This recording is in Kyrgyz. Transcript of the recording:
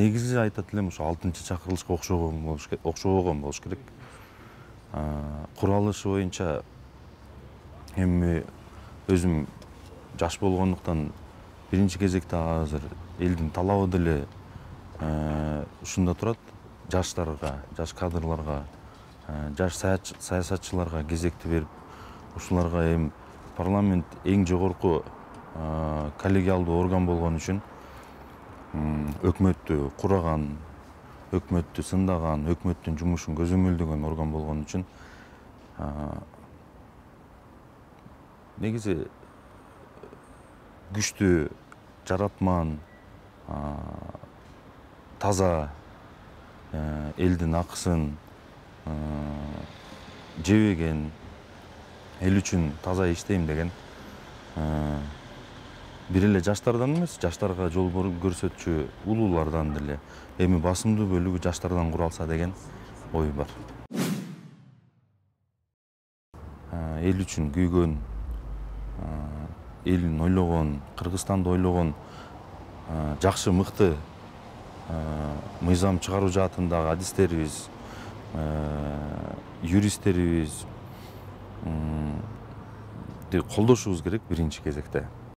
негизи айтат элем ошо 6-чакырылышка окшобогон болуш керек. Куралышы боюнча эми өзүм жаш болгондуктан биринчи кезекте азыр элдин талабы деле ушунда турат: жаштарга, жаш кадрларга, жаш саясатчыларга кезекти берип, ушуларга эми парламент эң жогорку коллегиалдуу орган болгон үчүн өкмөттү кураган, өкмөттү сындаган, өкмөттүн жумушун көзөмөлдөгөн орган болгон үчүн негизи күчтүү, жаратман, таза, элдин акысын жебеген, эл үчүн таза иштейм деген бир эле жаштардан эмес, жаштарга жол көрсөтчү улуулардан деле, эми басымдуу бөлүгү жаштардан куралса деген ой бар. Эл үчүн күйгөн, элин ойлогон, Кыргызстанды ойлогон жакшы, мыкты мыйзам чыгаруу жаатындагы адистерибиз, юристтерибиз колдошубуз керек биринчи кезекте.